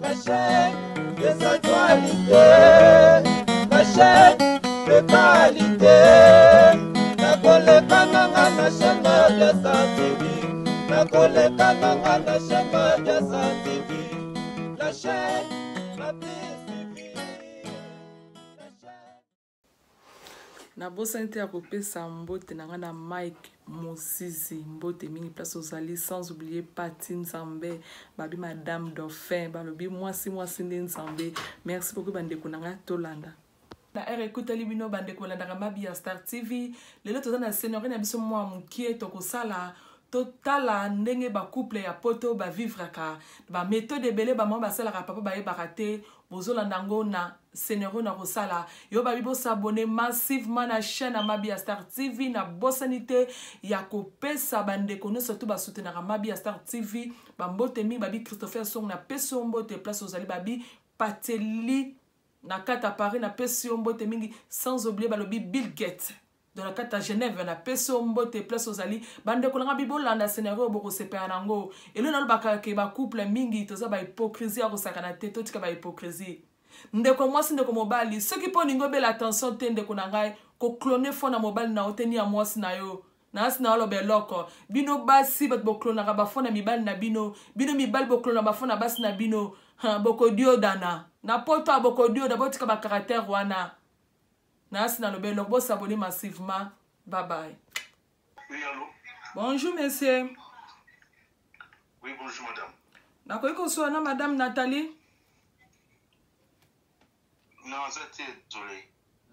La chaîne des actualités, la chaîne de qualité. La collecte na chaîne de Santivi, la collecte na chaîne de Santivi, la chaîne la plus suivie. Na bosante ya kopesa mbote nanga na Mike Mosisi mbote mingi place ozali sans oublier Pati Nzambe babi Madame Dauphin balobi mwasi nde Nzambe. Merci beaucoup bandeko nanga tolanda na ekuteli bino bandeko landaka mabi ya Star TV. Lelo toza na scenario na biso mwa mukie tokosala totala ndenge ba couple ya poto ba vivraka ba méthode ebele ba mwa basalaka papa bayebaka te bozolanda ngo na scenario na kosala yo babi bosabone massivement na chaîne ya mabi ya Star TV na bosanité ya kopesa bandeko nyonso to basoutenaka mabi ya Star TV bambote mingi babi Christopher Song na peso mbote place ozali babi Pateli na kata Paris na peso mbote mingi sans oublier balobi Bill Gates dans la carte à Genève na peso mbote place ozali bande ko nga bibolanda scénario boko sepea nango elo na lobaka ke ba couple mingi toza ba hypocrisie ya kosakana te totika ba hypocrisie ndeko mwasi ndeko mobali soki po ningo bela attention te ndeko na ngai ko cloner fona mobali na oteni ya mwasi na yo na asina lo beloko bino basi bat bo clona ka ba fona mibali na bino mibali bo clona ba fona basi na bino boko dio dana na poto boko dio da botika ba caractère wana. Merci, vous abonnez massivement. Bye bye. Oui, allô? Bonjour, monsieur. Oui, bonjour, madame. D'accord, soit madame Nathalie? Non, c'était désolé.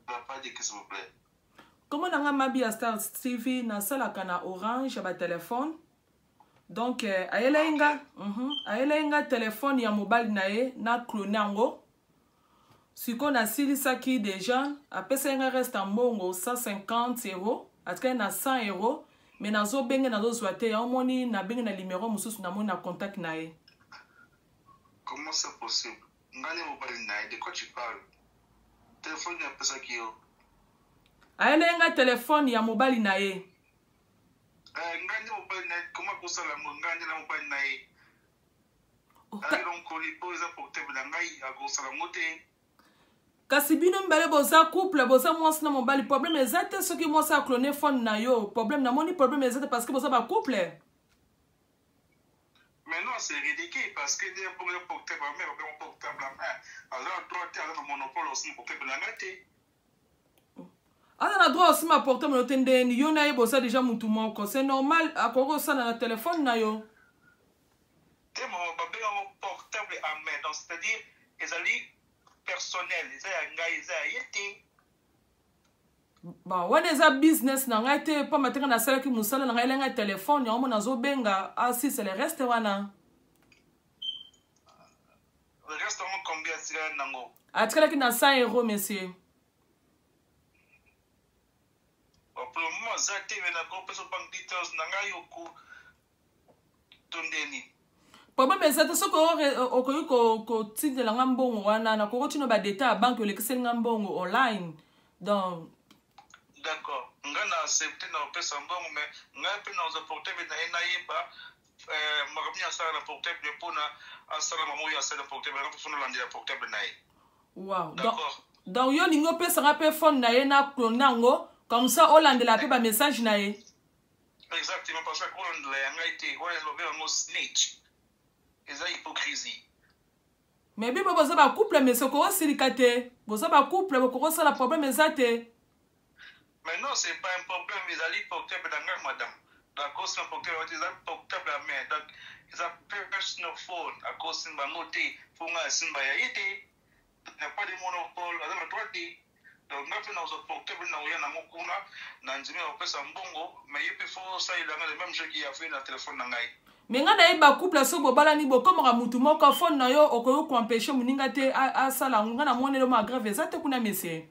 Pas dire que s'il vous plaît. Comment on a mabi à Star TV na sala kana orange à téléphone? Donc, ayela inga téléphone ya mobile nae na clone ango. Si on a silisaki déjà, après ça il reste en mongo 150 €, après na 100 €, mais na zo benge na zo zwate ya omoni na benge na numéro mususu na moni na contact nae. Comment c'est possible? Ngani mobile nae, de quoi tu parles? Téléphone ya pesa kiyo. Aele nga téléphone ya mobile nae. Ngani mobile nae, comment ça la ngani la mobile nae? Ari donc koli poza portable na ngai agosa la moté. Kasi bino mbele boza couple boza mwasi na mobali problème ezate soki mwasi a cloner phone na yo problème na moni problème ezate parce que boza ba couple. Mais non, c'est ridicule parce que des portable à main, un portable à main. Alors droit à monopole aussi portable na ngate. Ana na droit aussi ma portable no tendeni yo na ye boza déjà mutu moko c'est normal akoko sala na téléphone na yo. Te mo babé un portable à main donc c'est-à-dire ezali personnel, bah when is a business na ngai te pa matenga na sala ki musala na ngai lenga téléphone ya mona zo benga si c'est le reste wana le reste on combien sira nango atkala ki na 100 € monsieur pour le moment ça te na ko peso bank details na ngai yoku tondeni problème ezate soko okoyi ko tindela nga mbongo wana na koko tino ba data banque olekiseli nga mbongo online donc d'accord nga na accepter na pesa mbongo mais nga pe na za portable na yeba makamia sala na portable pona asala mamu ya sala portable na pona landela portable na ye wow d'accord donc yo ningo pesa nga pe phone na ye na clonango comme ça olandela pe ba message na ye exactement parce que olandela nga ite wala lobe ngo snitch. C'est la hypocrisie. Mais bien, vous avez un couple, mais c'est quoi silicate? Vous avez un couple, vous avez un problème, mais ça t'est. Mais non, c'est pas un problème, ils allaient portable dans madame. D'accord, c'est un portable, ils allaient portable à main. Donc, ils ont personal phone, à cause de ma moté, pour moi, c'est ma yaïté. Il n'y a pas de monopole, à la droite. Donc, nous avons un portable, nous avons un mokuna, nous avons un bongo, mais il faut ça, il a le même jeu qu'il a fait dans le téléphone. Mais nga na ba couple so bobala ni bo comme mutu moko phone na yo okoyo ko empêcher muninga te a sala nga na monelo ma grave za te kuna monsieur.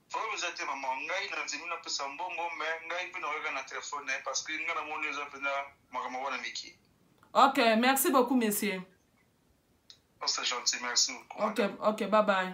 Vous êtes maman ngai na nzimina pesa mbongo mais ngai pe na weka na téléphone parce que nga na monelo za pena makama wana miki. OK, merci beaucoup monsieur. Oh, c'est gentil, merci beaucoup. OK, bye bye.